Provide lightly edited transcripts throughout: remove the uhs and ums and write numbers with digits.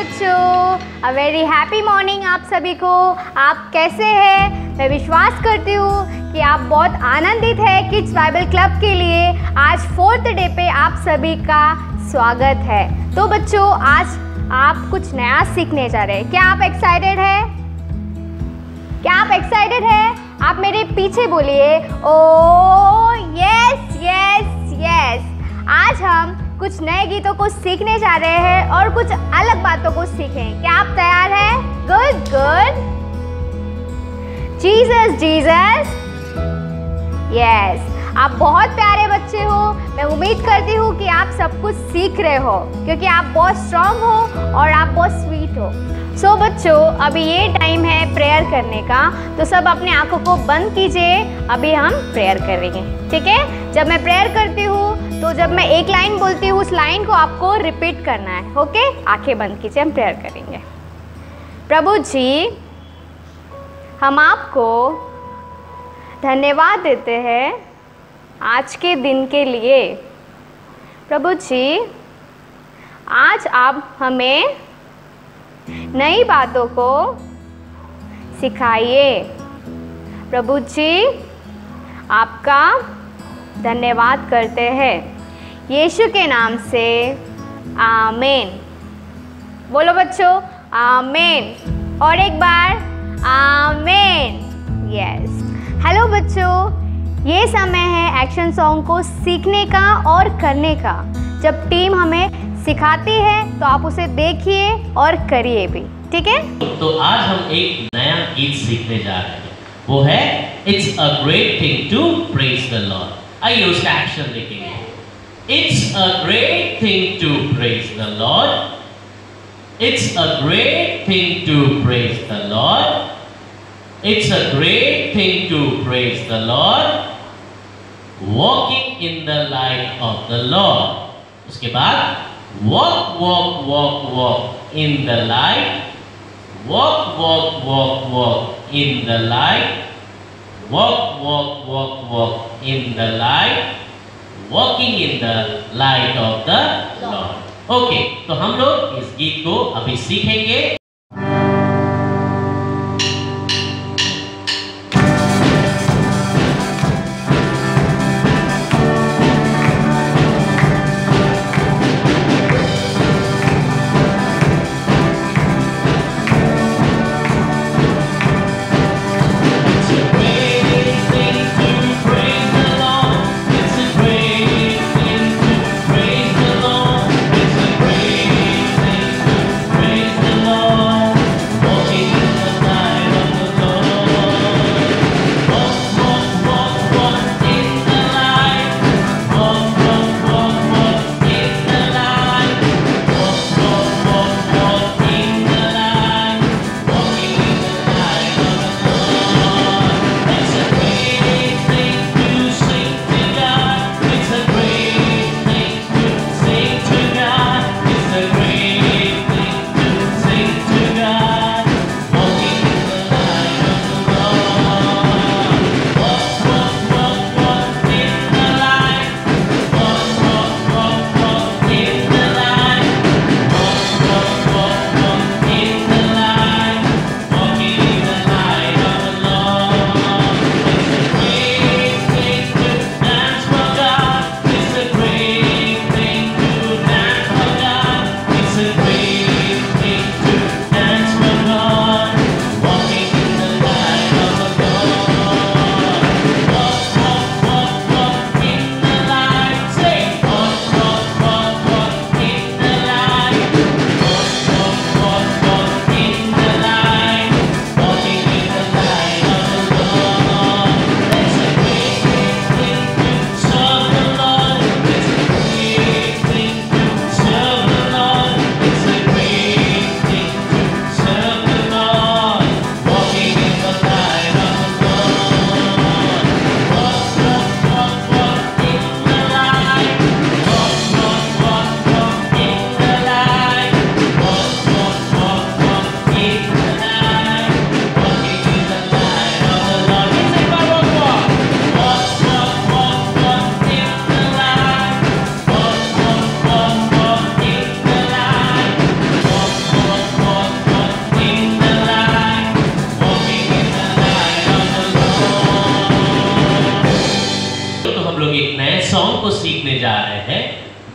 बच्चों, a very happy morning आप सभी को। आप कैसे हैं? मैं विश्वास करती हूँ कि आप बहुत आनंदित हैं। किड्स बाइबल क्लब के लिए आज 4th डे पे आप सभी का स्वागत है। तो बच्चों, आज आप कुछ नया सीखने जा रहे हैं। क्या आप एक्साइटेड हैं? क्या आप एक्साइटेड हैं? आप मेरे पीछे बोलिए, ओ यस यस यस। आज हम कुछ नए गीतों को सीखने जा रहे हैं और कुछ अलग बातों को सीखें। क्या आप तैयार हैं? Good good. Jesus Jesus, yes. आप बहुत प्यारे बच्चे हो। मैं उम्मीद करती हूँ कि आप सब कुछ सीख रहे हो, क्योंकि आप बहुत स्ट्रांग हो और आप बहुत स्वीट हो। सो बच्चों, अभी ये टाइम है प्रेयर करने का, तो सब अपने आंखों को बंद कीजिए। अभी हम प्रेयर करेंगे, ठीक है? जब मैं प्रेयर करती हूँ तो जब मैं एक लाइन बोलती हूँ, उस लाइन को आपको रिपीट करना है, ओके? आंखें बंद कीजिए, हम प्रेयर करेंगे। प्रभु जी, हम आपको धन्यवाद देते हैं आज के दिन के लिए। प्रभु जी, आज आप हमें नई बातों को सिखाइए। प्रभु जी, आपका धन्यवाद करते हैं, यीशु के नाम से, आमीन। बोलो बच्चों, आमीन। और एक बार, आमीन। यस। हेलो बच्चों, ये समय है एक्शन सॉन्ग को सीखने का और करने का। जब टीम हमें सिखाती है तो आप उसे देखिए और करिए भी, ठीक है? तो आज हम एक नया गीत सीखने जा रहे हैं, वो है it's a great thing to praise the Lord. आइए उसका एक्शन देखेंगे। It's a great thing to praise the Lord. It's a great thing to praise the Lord. It's a great thing to praise the Lord. Walking in the light of the Lord. उसके बाद walk walk walk walk in the light. Walk walk walk walk in the light. Walk walk walk walk in the light. Walking in the light of the Lord. Okay, तो हम लोग इस गीत को अभी सीखेंगे। Lord.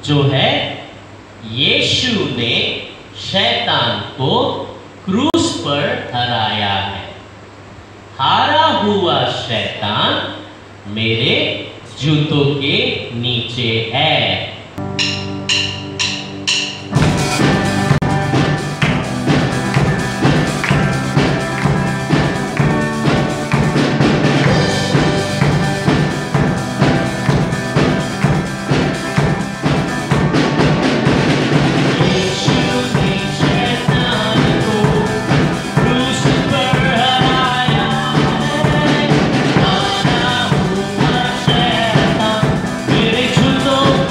जो है यीशु ने शैतान को क्रूस पर हराया है। हारा हुआ शैतान मेरे जूतों के नीचे है।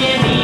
के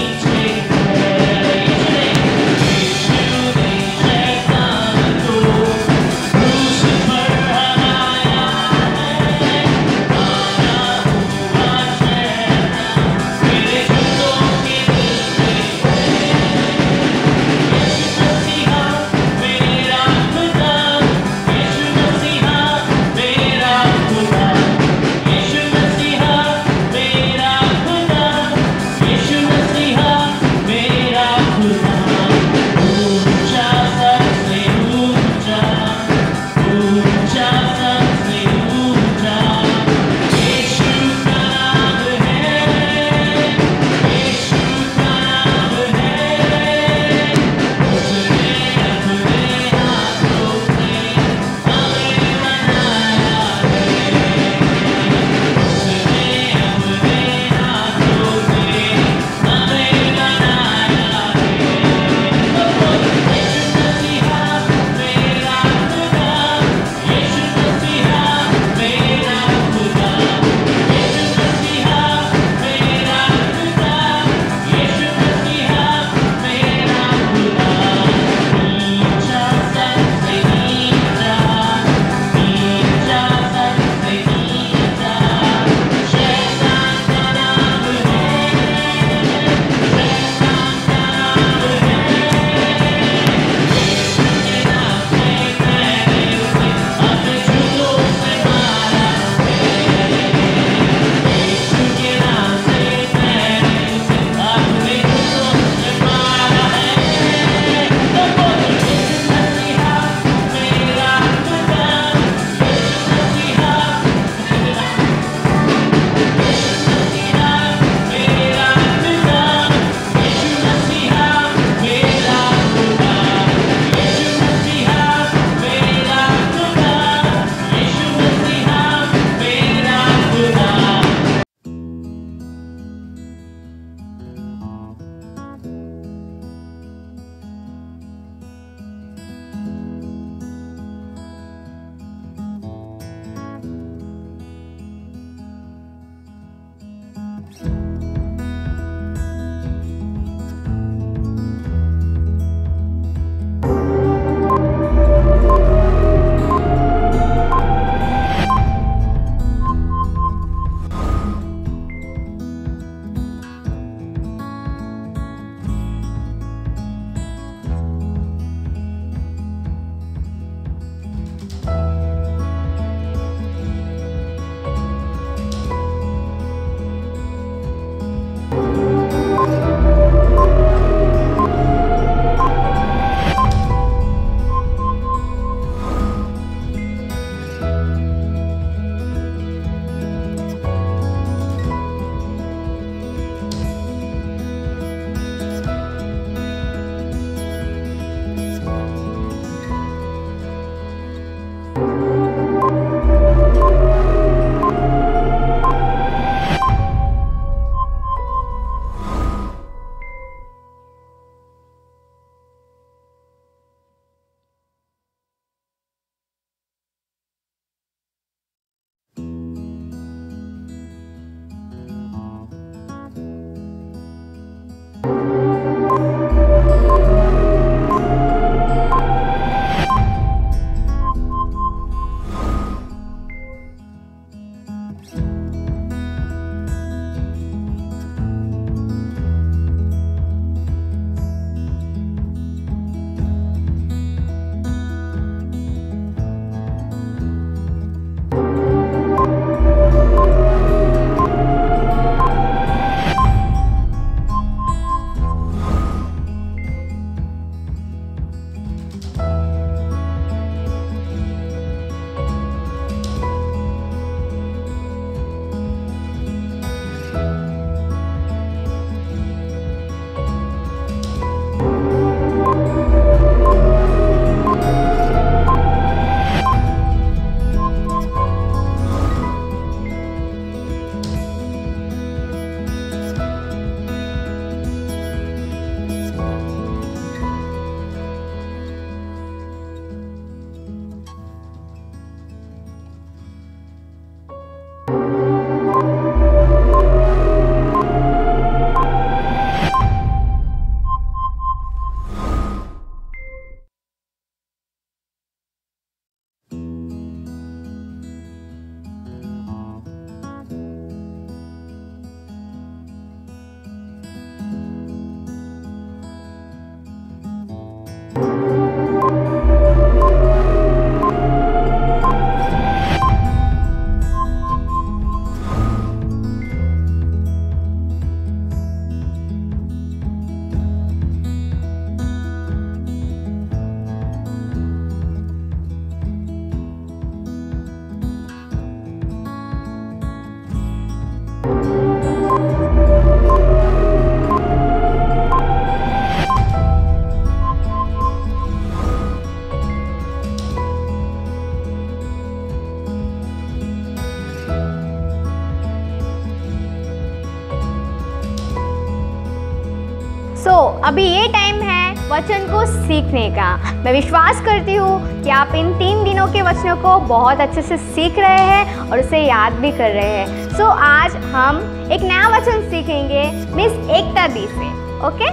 वचन को सीखने का। मैं विश्वास करती हूँ कि आप इन 3 दिनों के वचनों को बहुत अच्छे से सीख रहे हैं और उसे याद भी कर रहे हैं। सो आज हम एक नया वचन सीखेंगे मिस एकता दी से। ओके?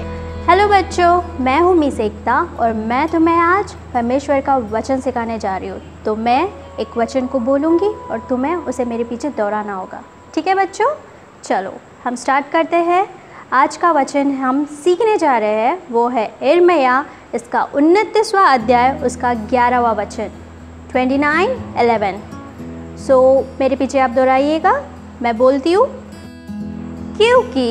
हेलो बच्चों, मैं हूँ मिस एकता और मैं तुम्हें आज परमेश्वर का वचन सिखाने जा रही हूँ। तो मैं एक वचन को बोलूँगी और तुम्हें उसे मेरे पीछे दोहराना होगा। ठीक है बच्चों? चलो हम स्टार्ट करते हैं। आज का वचन हम सीखने जा रहे हैं वो है यिर्मयाह इसका 29वां अध्याय उसका 11वां वचन 29:11। सो मेरे पीछे आप दोहराइएगा। मैं बोलती हूँ, क्योंकि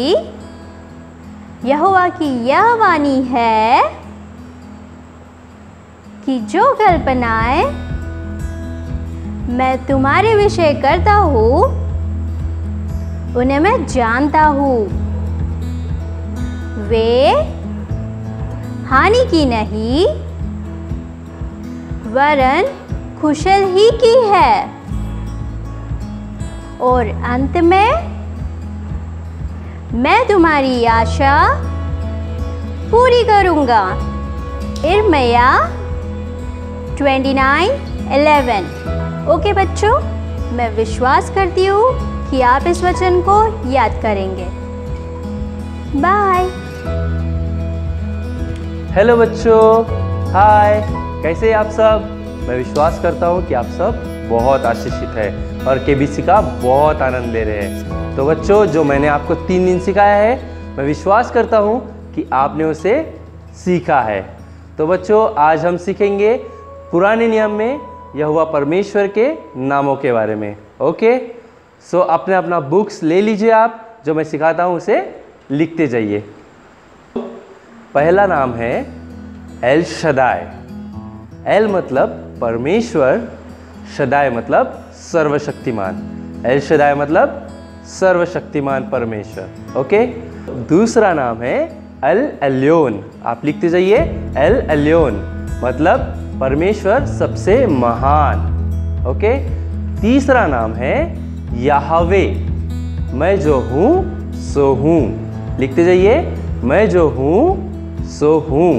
यहोवा की यह वाणी है कि जो कल्पनाएं मैं तुम्हारे विषय करता हूँ उन्हें मैं जानता हूँ, वे हानि की नहीं वरन कुशल ही की है, और अंत में मैं तुम्हारी आशा पूरी करूंगा। यिर्मयाह 29:11। ओके बच्चों, मैं विश्वास करती हूँ कि आप इस वचन को याद करेंगे। बाय। हेलो बच्चों, हाय, कैसे हैं आप सब? मैं विश्वास करता हूँ कि आप सब बहुत आशीषित हैं और केबीसी का बहुत आनंद ले रहे हैं। तो बच्चों, जो मैंने आपको 3 दिन सिखाया है, मैं विश्वास करता हूँ कि आपने उसे सीखा है। तो बच्चों, आज हम सीखेंगे पुराने नियम में यहोवा परमेश्वर के नामों के बारे में। ओके? सो अपने अपना बुक्स ले लीजिए। आप जो मैं सिखाता हूँ उसे लिखते जाइए। पहला नाम है एल शदाय। एल मतलब परमेश्वर, शदाय मतलब सर्वशक्तिमान। एल शदाय मतलब सर्वशक्तिमान परमेश्वर। ओके? दूसरा नाम है अल एल्योन। आप लिखते जाइए, एल एल्योन मतलब परमेश्वर सबसे महान। ओके? तीसरा नाम है याहवे। मैं जो हूँ सो हूँ। लिखते जाइए, मैं जो हूँ सो हूँ।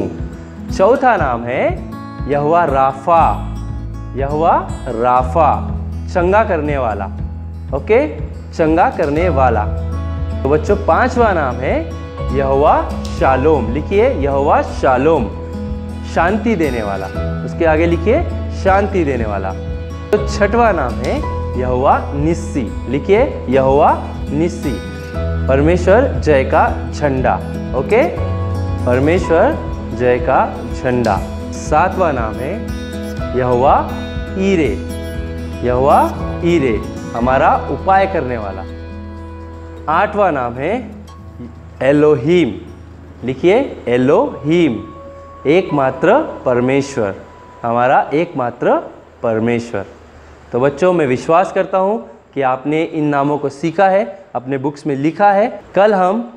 चौथा नाम है यहोवा राफा। यहोवा राफा, चंगा करने वाला। ओके? चंगा करने वाला। तो बच्चों, 5वां नाम है यहोवा शालोम। लिखिए, यहोवा शालोम, शांति देने वाला। उसके आगे लिखिए, शांति देने वाला। तो 6वां नाम है यहोवा निस्सी। लिखिए, यहोवा निस्सी, परमेश्वर जय का झंडा। ओके? परमेश्वर जय का झंडा। 7वां नाम है यहोवा ईरे। यहोवा ईरे, हमारा उपाय करने वाला। 8वां नाम है एलोहीम। लिखिए, एलोहीम, एकमात्र परमेश्वर, हमारा एकमात्र परमेश्वर। तो बच्चों, मैं विश्वास करता हूँ कि आपने इन नामों को सीखा है, अपने बुक्स में लिखा है। कल हम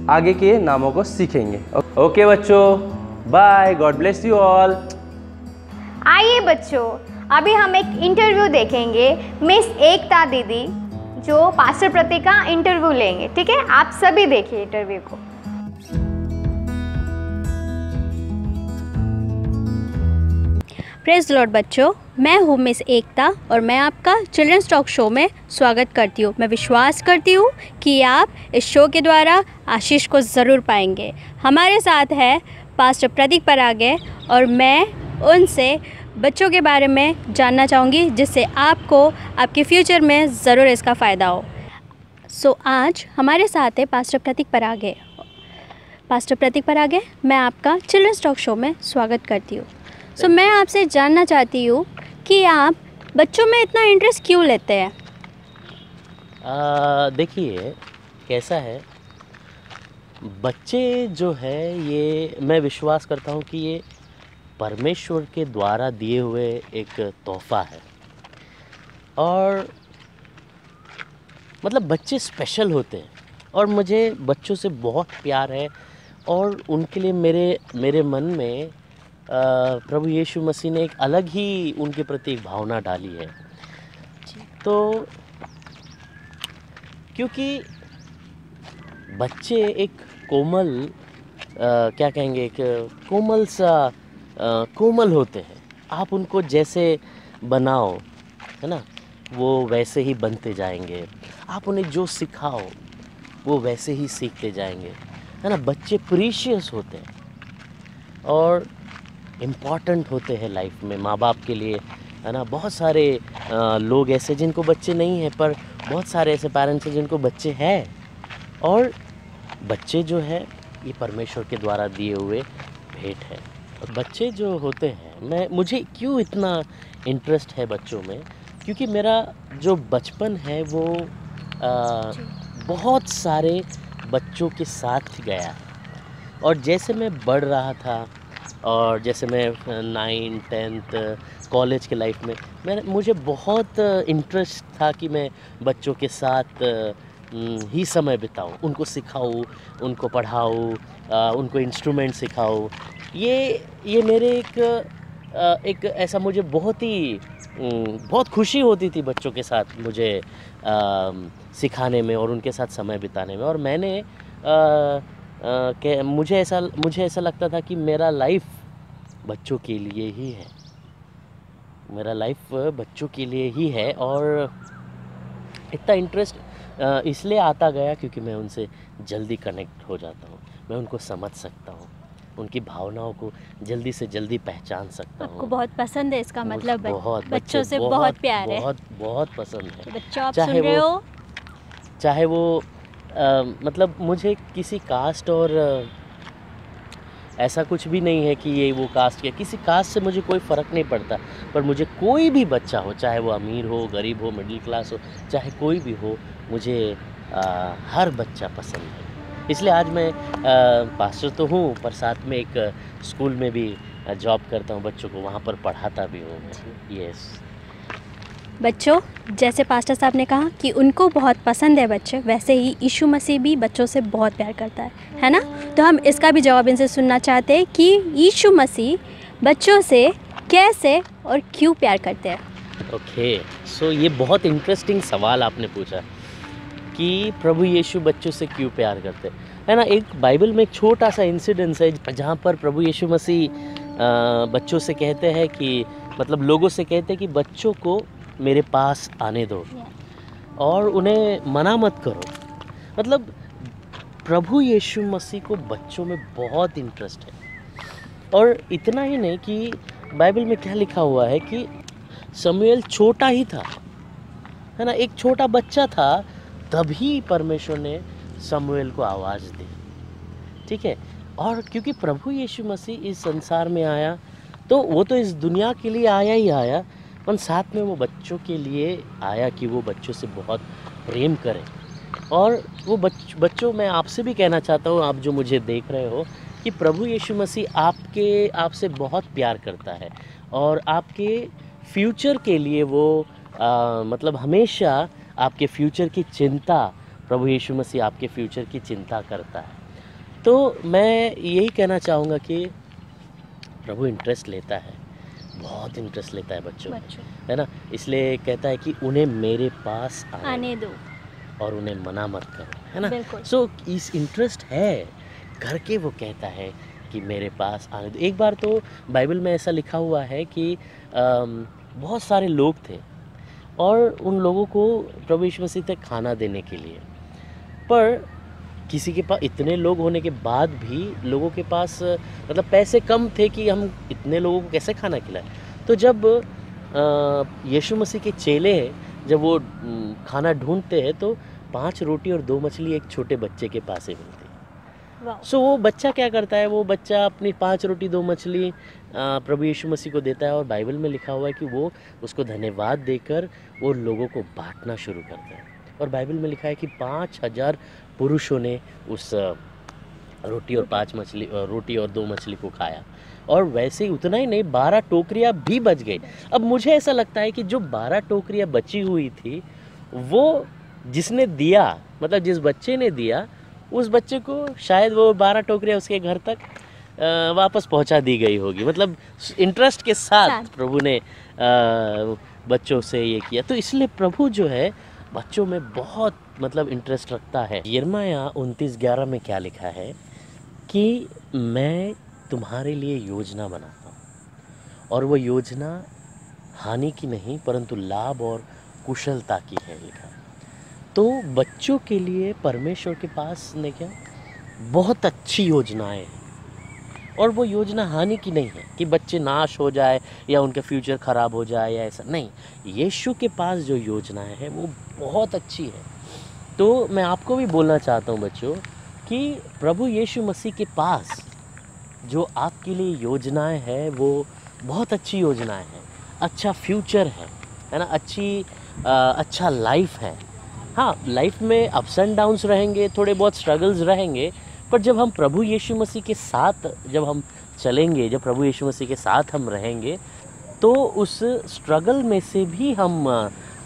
आगे के नामों को सीखेंगे। ओके बच्चों, bye, God bless you all. आइए बच्चों, अभी हम एक इंटरव्यू देखेंगे मिस एकता दीदी जो पास्टर प्रतीक का इंटरव्यू लेंगे। ठीक है? आप सभी देखिए इंटरव्यू को। प्रेज लॉर्ड बच्चों, मैं हूँ मिस एकता और मैं आपका चिल्ड्रंस टॉक शो में स्वागत करती हूँ। मैं विश्वास करती हूँ कि आप इस शो के द्वारा आशीष को ज़रूर पाएंगे। हमारे साथ है पास्टर प्रतीक परागे और मैं उनसे बच्चों के बारे में जानना चाहूँगी जिससे आपको आपके फ्यूचर में ज़रूर इसका फ़ायदा हो। सो आज हमारे साथ है पास्टर प्रतीक परागे। पास्टर प्रतीक परागे, मैं आपका चिल्ड्रंस टॉक शो में स्वागत करती हूँ। सो मैं आपसे जानना चाहती हूँ कि आप बच्चों में इतना इंटरेस्ट क्यों लेते हैं? देखिए, कैसा है, बच्चे जो है ये मैं विश्वास करता हूँ कि ये परमेश्वर के द्वारा दिए हुए एक तोहफ़ा है। और मतलब बच्चे स्पेशल होते हैं और मुझे बच्चों से बहुत प्यार है और उनके लिए मेरे मन में प्रभु यीशु मसीह ने एक अलग ही उनके प्रति एक भावना डाली है। तो क्योंकि बच्चे एक कोमल क्या कहेंगे, एक कोमल होते हैं। आप उनको जैसे बनाओ, है ना, वो वैसे ही बनते जाएंगे। आप उन्हें जो सिखाओ वो वैसे ही सीखते जाएंगे, है ना। बच्चे प्रीशियस होते हैं और इम्पॉर्टेंट होते हैं लाइफ में, माँ बाप के लिए, है ना। बहुत सारे लोग ऐसे जिनको बच्चे नहीं हैं, पर बहुत सारे ऐसे पेरेंट्स हैं जिनको बच्चे हैं। और बच्चे जो है ये परमेश्वर के द्वारा दिए हुए भेंट है। और बच्चे जो होते हैं, मुझे क्यों इतना इंटरेस्ट है बच्चों में, क्योंकि मेरा जो बचपन है वो बहुत सारे बच्चों के साथ गया है। और जैसे मैं बढ़ रहा था और जैसे मैं 9th 10th कॉलेज के लाइफ में मुझे बहुत इंटरेस्ट था कि मैं बच्चों के साथ ही समय बिताऊं, उनको सिखाऊं, उनको पढ़ाऊं, उनको इंस्ट्रूमेंट सिखाऊं। ये मेरे एक ऐसा, मुझे बहुत खुशी होती थी बच्चों के साथ मुझे सिखाने में और उनके साथ समय बिताने में। और मैंने मुझे ऐसा लगता था कि मेरा लाइफ बच्चों के लिए ही है, मेरा लाइफ बच्चों के लिए ही है। और इतना इंटरेस्ट इसलिए आता गया क्योंकि मैं उनसे जल्दी कनेक्ट हो जाता हूँ, मैं उनको समझ सकता हूँ, उनकी भावनाओं को जल्दी से जल्दी पहचान सकता हूँ। आपको बहुत पसंद है, इसका मतलब बहुत बच्चों से बहुत प्यार है। बहुत पसंद है। तो बच्चों, आप सुन रहे हो, चाहे वो मतलब मुझे किसी कास्ट और ऐसा कुछ भी नहीं है कि ये वो कास्ट है, किसी कास्ट से मुझे कोई फ़र्क नहीं पड़ता। पर मुझे कोई भी बच्चा हो, चाहे वो अमीर हो, गरीब हो, मिडिल क्लास हो, चाहे कोई भी हो, मुझे हर बच्चा पसंद है। इसलिए आज मैं पास्टर तो हूँ, पर साथ में एक स्कूल में भी जॉब करता हूँ, बच्चों को वहाँ पर पढ़ाता भी हूँ मैं। यस बच्चों, जैसे पास्टर साहब ने कहा कि उनको बहुत पसंद है बच्चे, वैसे ही यीशु मसीह भी बच्चों से बहुत प्यार करता है ना। तो हम इसका भी जवाब इनसे सुनना चाहते हैं कि यीशु मसीह बच्चों से कैसे और क्यों प्यार करते हैं। ओके, सो ये बहुत इंटरेस्टिंग सवाल आपने पूछा कि प्रभु यीशु बच्चों से क्यों प्यार करते हैं, है ना। एक बाइबल में एक छोटा सा इंसिडेंस है जहाँ पर प्रभु यीशु मसीह बच्चों से कहते हैं कि, मतलब लोगों से कहते हैं कि बच्चों को मेरे पास आने दो और उन्हें मना मत करो। मतलब प्रभु यीशु मसीह को बच्चों में बहुत इंटरेस्ट है। और इतना ही नहीं कि बाइबल में क्या लिखा हुआ है कि शमूएल छोटा ही था, है ना, एक छोटा बच्चा था, तभी परमेश्वर ने शमूएल को आवाज़ दी। ठीक है। और क्योंकि प्रभु यीशु मसीह इस संसार में आया, तो वो तो इस दुनिया के लिए आया ही आया, पर साथ में वो बच्चों के लिए आया कि वो बच्चों से बहुत प्रेम करें। और वो बच्चों, मैं आपसे भी कहना चाहता हूँ, आप जो मुझे देख रहे हो, कि प्रभु यीशु मसीह आपसे बहुत प्यार करता है और आपके फ्यूचर के लिए वो मतलब हमेशा आपके फ्यूचर की चिंता, प्रभु यीशु मसीह आपके फ्यूचर की चिंता करता है। तो मैं यही कहना चाहूँगा कि प्रभु इंटरेस्ट लेता है, बहुत इंटरेस्ट लेता है बच्चों में, है ना। इसलिए कहता है कि उन्हें मेरे पास आने दो और उन्हें मना मत करो, है ना। सो इस इंटरेस्ट है करके वो कहता है कि मेरे पास आने दो। एक बार तो बाइबल में ऐसा लिखा हुआ है कि बहुत सारे लोग थे और उन लोगों को प्रभु यीशु मसीह थे खाना देने के लिए, पर किसी के पास, इतने लोग होने के बाद भी लोगों के पास मतलब पैसे कम थे कि हम इतने लोगों को कैसे खाना खिलाएं। तो जब यीशु मसीह के चेले जब वो खाना ढूंढते हैं तो 5 रोटी और 2 मछली एक छोटे बच्चे के पास ही मिलती है। सो वो बच्चा क्या करता है, वो बच्चा अपनी 5 रोटी 2 मछली प्रभु यीशु मसीह को देता है और बाइबल में लिखा हुआ है कि वो उसको धन्यवाद देकर वो लोगों को बांटना शुरू करता है। और बाइबल में लिखा है कि 5000 पुरुषों ने उस रोटी और 2 मछली को खाया। और वैसे ही उतना ही नहीं, 12 टोकरियाँ भी बच गई। अब मुझे ऐसा लगता है कि जो 12 टोकरियाँ बची हुई थी, वो जिसने दिया, मतलब जिस बच्चे ने दिया, उस बच्चे को शायद वो 12 टोकरियाँ उसके घर तक वापस पहुंचा दी गई होगी। मतलब इंटरेस्ट के साथ प्रभु ने बच्चों से ये किया। तो इसलिए प्रभु जो है बच्चों में बहुत मतलब इंटरेस्ट रखता है। यिर्मयाह 29:11 में क्या लिखा है कि मैं तुम्हारे लिए योजना बनाता हूँ और वो योजना हानि की नहीं परंतु लाभ और कुशलता की है लिखा। तो बच्चों के लिए परमेश्वर के पास ने क्या बहुत अच्छी योजनाएं हैं और वो योजना हानि की नहीं है कि बच्चे नाश हो जाए या उनका फ्यूचर ख़राब हो जाए या ऐसा नहीं। यीशु के पास जो योजनाएं हैं वो बहुत अच्छी है। तो मैं आपको भी बोलना चाहता हूँ बच्चों कि प्रभु यीशु मसीह के पास जो आपके लिए योजनाएं हैं वो बहुत अच्छी योजनाएं हैं। अच्छा फ्यूचर है ना, अच्छा लाइफ है। हाँ, लाइफ में अप्स एंड डाउन्स रहेंगे, थोड़े बहुत स्ट्रगल्स रहेंगे, पर जब हम प्रभु यीशु मसीह के साथ जब हम चलेंगे, जब प्रभु यीशु मसीह के साथ हम रहेंगे तो उस स्ट्रगल में से भी हम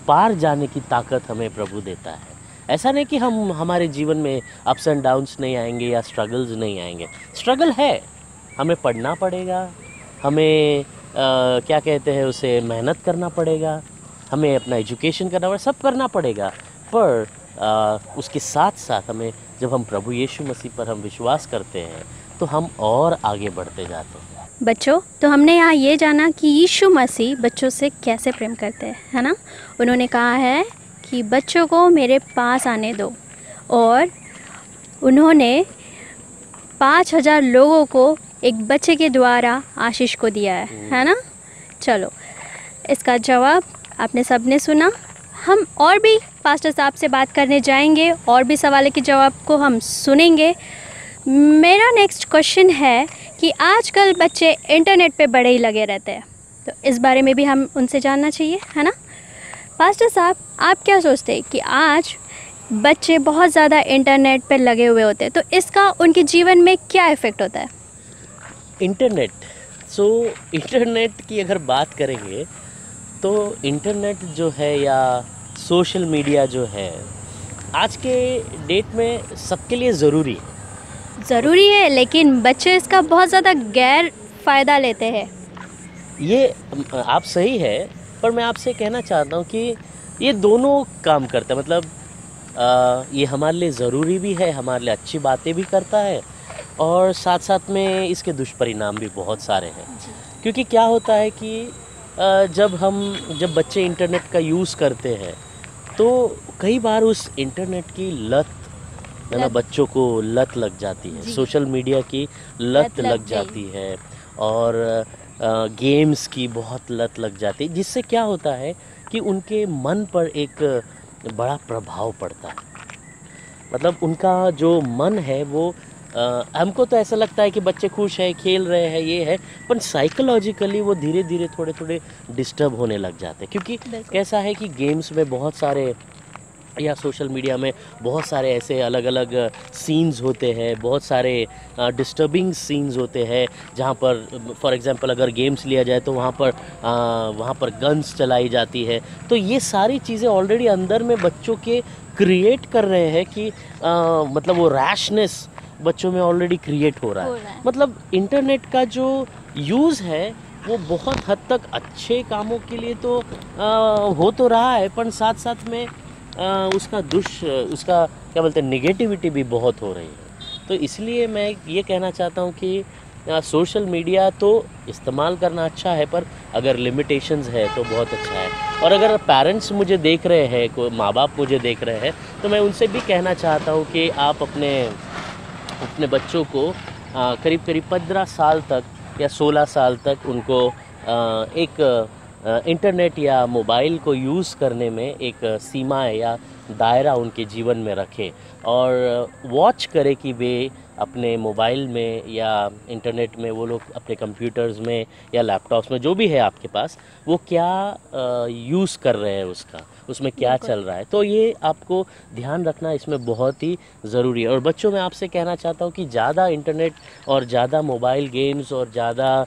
पार जाने की ताकत हमें प्रभु देता है। ऐसा नहीं कि हमारे जीवन में अप्स एंड डाउन्स नहीं आएंगे या स्ट्रगल्स नहीं आएंगे। स्ट्रगल है, हमें पढ़ना पड़ेगा, हमें क्या कहते हैं उसे मेहनत करना पड़ेगा, हमें अपना एजुकेशन करना पड़ेगा, सब करना पड़ेगा। पर उसके साथ साथ हमें जब हम प्रभु यीशु मसीह पर हम विश्वास करते हैं तो हम और आगे बढ़ते जाते हैं। बच्चों, तो हमने यहाँ ये जाना कि यीशु मसीह बच्चों से कैसे प्रेम करते हैं, है ना। उन्होंने कहा है कि बच्चों को मेरे पास आने दो और उन्होंने 5000 लोगों को एक बच्चे के द्वारा आशीष को दिया है ना। चलो, इसका जवाब आपने सबने सुना। हम और भी पास्टर साहब से बात करने जाएंगे और भी सवालों के जवाब को हम सुनेंगे। मेरा नेक्स्ट क्वेश्चन है कि आजकल बच्चे इंटरनेट पे बड़े ही लगे रहते हैं, तो इस बारे में भी हम उनसे जानना चाहिए, है ना। पास्टर साहब, आप क्या सोचते हैं कि आज बच्चे बहुत ज़्यादा इंटरनेट पे लगे हुए होते हैं, तो इसका उनके जीवन में क्या इफ़ेक्ट होता है? इंटरनेट की अगर बात करेंगे तो इंटरनेट जो है या सोशल मीडिया जो है आज के डेट में सबके लिए ज़रूरी है, लेकिन बच्चे इसका बहुत ज़्यादा गैर फ़ायदा लेते हैं। ये आप सही है, पर मैं आपसे कहना चाहता हूँ कि ये दोनों काम करता है। मतलब ये हमारे लिए ज़रूरी भी है, हमारे लिए अच्छी बातें भी करता है और साथ साथ में इसके दुष्परिणाम भी बहुत सारे हैं। क्योंकि क्या होता है कि जब बच्चे इंटरनेट का यूज़ करते हैं तो कई बार उस इंटरनेट की लत है ना, बच्चों को लत लग जाती है, सोशल मीडिया की लत लग जाती है और गेम्स की बहुत लत लग जाती है, जिससे क्या होता है कि उनके मन पर एक बड़ा प्रभाव पड़ता है। मतलब उनका जो मन है वो हमको तो ऐसा लगता है कि बच्चे खुश हैं, खेल रहे हैं, ये है, पर साइकोलॉजिकली वो धीरे धीरे थोड़े थोड़े डिस्टर्ब होने लग जाते हैं। क्योंकि कैसा है कि गेम्स में बहुत सारे या सोशल मीडिया में बहुत सारे ऐसे अलग अलग सीन्स होते हैं, बहुत सारे डिस्टर्बिंग सीन्स होते हैं, जहाँ पर फॉर एग्जांपल अगर गेम्स लिया जाए तो वहाँ पर गन्स चलाई जाती है। तो ये सारी चीज़ें ऑलरेडी अंदर में बच्चों के क्रिएट कर रहे हैं कि मतलब वो रैशनेस बच्चों में ऑलरेडी क्रिएट हो रहा है। मतलब इंटरनेट का जो यूज़ है वो बहुत हद तक अच्छे कामों के लिए तो हो तो रहा है, पर साथ साथ में उसका क्या बोलते हैं नेगेटिविटी भी बहुत हो रही है। तो इसलिए मैं ये कहना चाहता हूँ कि सोशल मीडिया तो इस्तेमाल करना अच्छा है, पर अगर लिमिटेशंस है तो बहुत अच्छा है। और अगर पेरेंट्स मुझे देख रहे हैं, कोई माँ बाप मुझे देख रहे हैं, तो मैं उनसे भी कहना चाहता हूँ कि आप अपने बच्चों को करीब 15 साल तक या 16 साल तक उनको एक इंटरनेट या मोबाइल को यूज़ करने में एक सीमा या दायरा उनके जीवन में रखें और वॉच करें कि वे अपने मोबाइल में या इंटरनेट में, वो लोग अपने कंप्यूटर्स में या लैपटॉप्स में जो भी है आपके पास, वो क्या यूज़ कर रहे हैं, उसमें क्या चल रहा है। तो ये आपको ध्यान रखना इसमें बहुत ही ज़रूरी है। और बच्चों में आपसे कहना चाहता हूँ कि ज़्यादा इंटरनेट और ज़्यादा मोबाइल गेम्स और ज़्यादा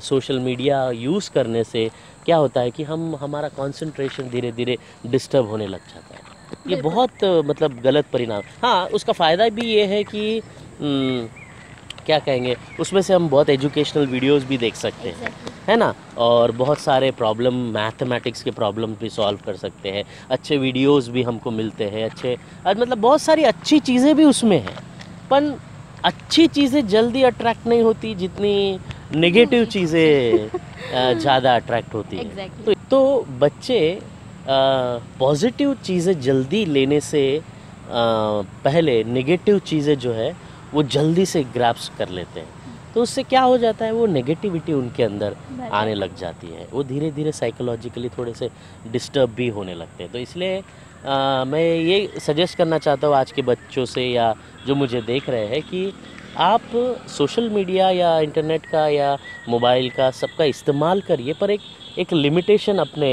सोशल मीडिया यूज़ करने से क्या होता है कि हमारा कंसंट्रेशन धीरे धीरे डिस्टर्ब होने लग जाता है। ये बहुत मतलब गलत परिणाम। हाँ, उसका फ़ायदा भी ये है कि क्या कहेंगे, उसमें से हम बहुत एजुकेशनल वीडियोस भी देख सकते हैं, है ना, और बहुत सारे प्रॉब्लम, मैथमेटिक्स के प्रॉब्लम भी सॉल्व कर सकते हैं, अच्छे वीडियोस भी हमको मिलते हैं, अच्छे मतलब बहुत सारी अच्छी चीज़ें भी उसमें हैं। पर अच्छी चीज़ें जल्दी अट्रैक्ट नहीं होती जितनी नेगेटिव चीज़ें ज़्यादा अट्रैक्ट होती हैं। Exactly. तो बच्चे पॉजिटिव चीज़ें जल्दी लेने से पहले नेगेटिव चीज़ें जो है वो जल्दी से ग्रैप्स कर लेते हैं। तो उससे क्या हो जाता है, वो नेगेटिविटी उनके अंदर आने लग जाती है, वो धीरे धीरे साइकोलॉजिकली थोड़े से डिस्टर्ब भी होने लगते हैं। तो इसलिए मैं ये सजेस्ट करना चाहता हूँ आज के बच्चों से या जो मुझे देख रहे हैं कि आप सोशल मीडिया या इंटरनेट का या मोबाइल का सबका इस्तेमाल करिए, पर एक लिमिटेशन अपने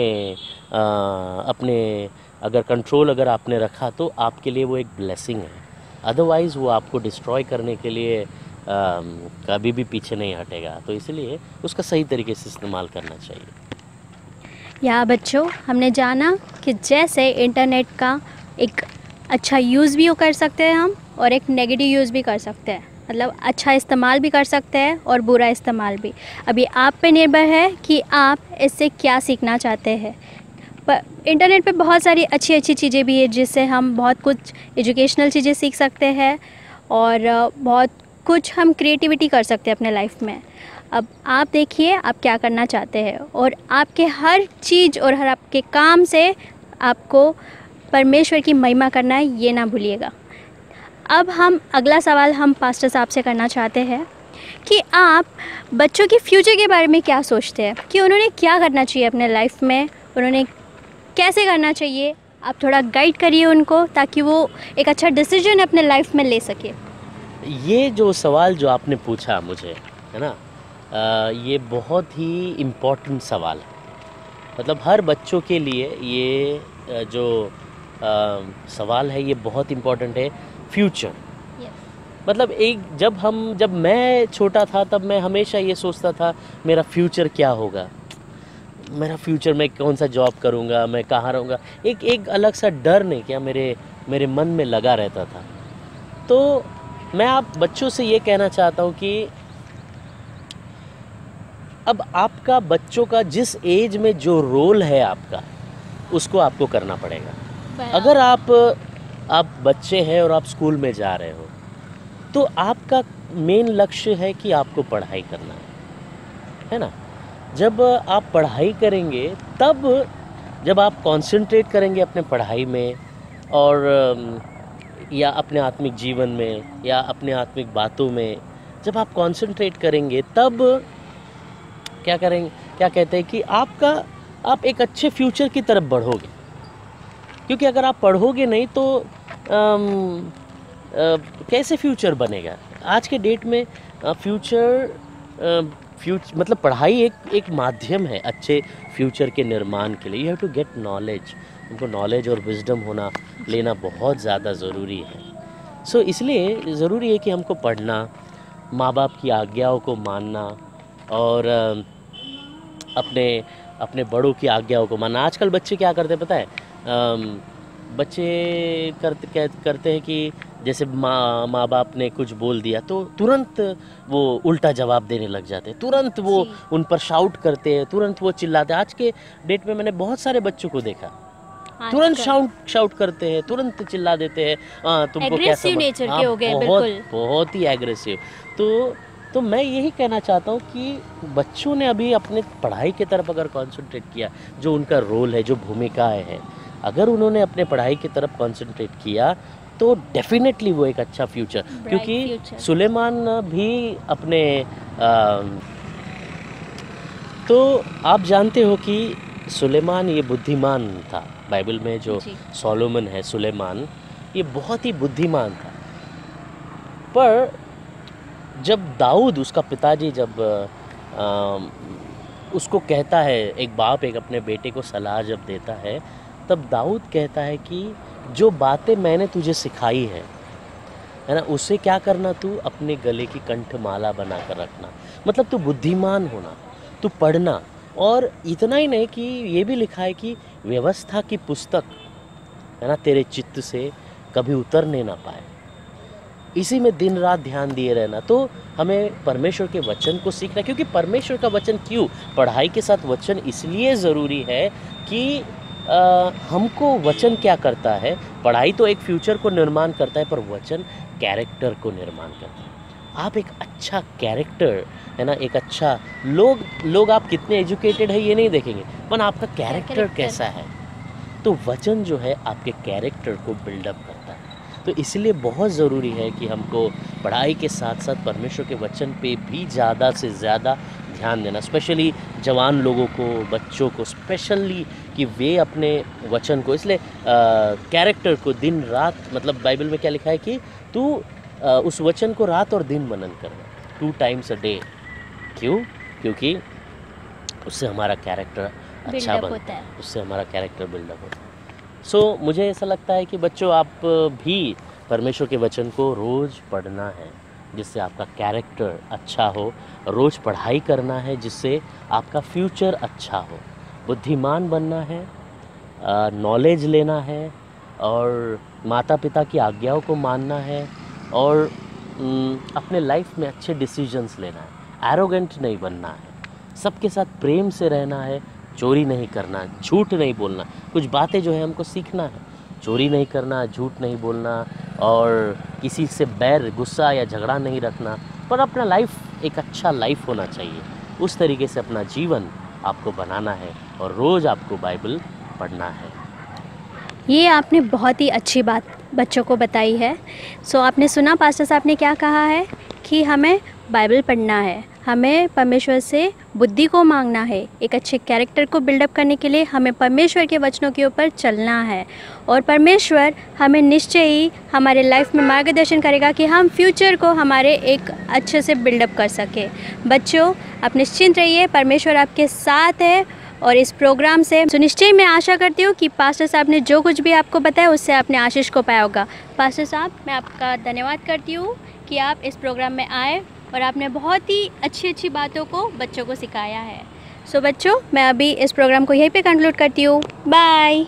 अगर कंट्रोल अगर आपने रखा तो आपके लिए वो एक ब्लेसिंग है। अदरवाइज़ वो आपको डिस्ट्रॉय करने के लिए कभी भी पीछे नहीं हटेगा। तो इसलिए उसका सही तरीके से इस्तेमाल करना चाहिए। या बच्चों, हमने जाना कि जैसे इंटरनेट का एक अच्छा यूज़ भी कर सकते हैं हम और एक नेगेटिव यूज़ भी कर सकते हैं, मतलब अच्छा इस्तेमाल भी कर सकते हैं और बुरा इस्तेमाल भी। अभी आप पे निर्भर है कि आप इससे क्या सीखना चाहते हैं। पर इंटरनेट पे बहुत सारी अच्छी अच्छी चीज़ें भी है जिससे हम बहुत कुछ एजुकेशनल चीज़ें सीख सकते हैं और बहुत कुछ हम क्रिएटिविटी कर सकते हैं अपने लाइफ में। अब आप देखिए आप क्या करना चाहते हैं और आपके हर चीज़ और हर आपके काम से आपको परमेश्वर की महिमा करना है, ये ना भूलिएगा। अब हम अगला सवाल हम पास्टर साहब से करना चाहते हैं कि आप बच्चों के फ्यूचर के बारे में क्या सोचते हैं कि उन्होंने क्या करना चाहिए अपने लाइफ में, उन्होंने कैसे करना चाहिए। आप थोड़ा गाइड करिए उनको ताकि वो एक अच्छा डिसीजन अपने लाइफ में ले सके। ये जो सवाल जो आपने पूछा मुझे, है ना, ये बहुत ही इम्पोर्टेंट सवाल है। मतलब हर बच्चों के लिए ये जो सवाल है ये बहुत इम्पोर्टेंट है, फ्यूचर। मतलब जब मैं छोटा था तब मैं हमेशा ये सोचता था मेरा फ्यूचर क्या होगा, मेरा फ्यूचर में कौन सा जॉब करूँगा, मैं कहाँ रहूँगा, एक अलग सा डर नहीं क्या मेरे मन में लगा रहता था। तो मैं आप बच्चों से ये कहना चाहता हूँ कि अब आपका बच्चों का जिस एज में जो रोल है आपका, उसको आपको करना पड़ेगा। अगर आप बच्चे हैं और आप स्कूल में जा रहे हो तो आपका मेन लक्ष्य है कि आपको पढ़ाई करना है ना। जब आप पढ़ाई करेंगे, तब जब आप कंसंट्रेट करेंगे अपने पढ़ाई में और या अपने आत्मिक जीवन में या अपने आत्मिक बातों में जब आप कंसंट्रेट करेंगे, तब क्या कहते हैं कि आप एक अच्छे फ्यूचर की तरफ बढ़ोगे। क्योंकि अगर आप पढ़ोगे नहीं तो कैसे फ्यूचर बनेगा। आज के डेट में फ्यूचर मतलब पढ़ाई एक माध्यम है अच्छे फ्यूचर के निर्माण के लिए। You have to get knowledge. उनको नॉलेज और विजडम लेना बहुत ज़्यादा ज़रूरी है। सो इसलिए ज़रूरी है कि हमको पढ़ना, माँ बाप की आज्ञाओं को मानना और अपने बड़ों की आज्ञाओं को मानना। आजकल बच्चे क्या करते हैं पता है, बच्चे करते हैं कि जैसे माँ बाप ने कुछ बोल दिया तो तुरंत वो उल्टा जवाब देने लग जाते हैं, तुरंत वो उन पर शाउट करते हैं, तुरंत वो चिल्लाते हैं। आज के डेट में मैंने बहुत सारे बच्चों को देखा, तुरंत शाउट करते हैं, तुरंत चिल्ला देते हैं, तुमको क्या समझ, नेचर के हो गए, बिल्कुल बहुत ही एग्रेसिव। तो मैं यही कहना चाहता हूँ कि बच्चों ने अभी अपने पढ़ाई की तरफ अगर कॉन्सेंट्रेट किया, जो उनका रोल है, जो भूमिकाएं हैं, अगर उन्होंने अपने पढ़ाई की तरफ कॉन्सेंट्रेट किया तो डेफिनेटली वो एक अच्छा फ्यूचर। क्योंकि सुलेमान भी अपने तो आप जानते हो कि सुलेमान ये बुद्धिमान था। बाइबल में जो सोलोमन है, सुलेमान, ये बहुत ही बुद्धिमान था। पर जब दाऊद, उसका पिताजी, जब उसको कहता है, एक बाप एक अपने बेटे को सलाह जब देता है, तब दाऊद कहता है कि जो बातें मैंने तुझे सिखाई है ना, उसे क्या करना, तू अपने गले की कंठमाला बना कर रखना। मतलब तू बुद्धिमान होना, तू पढ़ना। और इतना ही नहीं कि ये भी लिखा है कि व्यवस्था की पुस्तक है ना तेरे चित्त से कभी उतरने ना पाए, इसी में दिन रात ध्यान दिए रहना। तो हमें परमेश्वर के वचन को सीखना, क्योंकि परमेश्वर का वचन क्यों, पढ़ाई के साथ वचन इसलिए ज़रूरी है कि हमको वचन क्या करता है। पढ़ाई तो एक फ्यूचर को निर्माण करता है, पर वचन कैरेक्टर को निर्माण करता है। आप एक अच्छा कैरेक्टर, है ना, एक अच्छा लोग आप कितने एजुकेटेड है ये नहीं देखेंगे, पर आपका कैरेक्टर कैसा है। तो वचन जो है आपके कैरेक्टर को बिल्डअप करता है। तो इसलिए बहुत ज़रूरी है कि हमको पढ़ाई के साथ साथ परमेश्वर के वचन पे भी ज़्यादा से ज़्यादा ध्यान देना, स्पेशली जवान लोगों को, बच्चों को स्पेशली, कि वे अपने वचन को, इसलिए कैरेक्टर को दिन रात, मतलब बाइबल में क्या लिखा है कि तू उस वचन को रात और दिन मनन करना, 2 times a day। क्यों? क्योंकि उससे हमारा कैरेक्टर अच्छा बनता है, उससे हमारा कैरेक्टर बिल्डअप होता है। सो मुझे ऐसा लगता है कि बच्चों आप भी परमेश्वर के वचन को रोज़ पढ़ना है, जिससे आपका कैरेक्टर अच्छा हो। रोज़ पढ़ाई करना है जिससे आपका फ्यूचर अच्छा हो। बुद्धिमान बनना है, नॉलेज लेना है, और माता पिता की आज्ञाओं को मानना है, और अपने लाइफ में अच्छे डिसीजंस लेना है। एरोगेंट नहीं बनना है, सबके साथ प्रेम से रहना है, चोरी नहीं करना, झूठ नहीं बोलना। कुछ बातें जो है हमको सीखना है, चोरी नहीं करना, झूठ नहीं बोलना, और किसी से बैर, गुस्सा या झगड़ा नहीं रखना, पर अपना लाइफ एक अच्छा लाइफ होना चाहिए। उस तरीके से अपना जीवन आपको बनाना है, और रोज़ आपको बाइबल पढ़ना है। ये आपने बहुत ही अच्छी बात बच्चों को बताई है। सो आपने सुना पास्टर साहब ने क्या कहा है कि हमें बाइबल पढ़ना है, हमें परमेश्वर से बुद्धि को मांगना है, एक अच्छे कैरेक्टर को बिल्डअप करने के लिए हमें परमेश्वर के वचनों के ऊपर चलना है, और परमेश्वर हमें निश्चय ही हमारे लाइफ में मार्गदर्शन करेगा कि हम फ्यूचर को हमारे एक अच्छे से बिल्डअप कर सके। बच्चों, आप निश्चिंत रहिए, परमेश्वर आपके साथ है। और इस प्रोग्राम से सुनिश्चय मैं आशा करती हूँ कि पास्टर साहब ने जो कुछ भी आपको बताया उससे आपने आशीष को पाया होगा। पास्टर साहब, मैं आपका धन्यवाद करती हूँ कि आप इस प्रोग्राम में आए और आपने बहुत ही अच्छी बातों को बच्चों को सिखाया है। सो बच्चों, मैं अभी इस प्रोग्राम को यहीं पे कंक्लूड करती हूँ। बाय।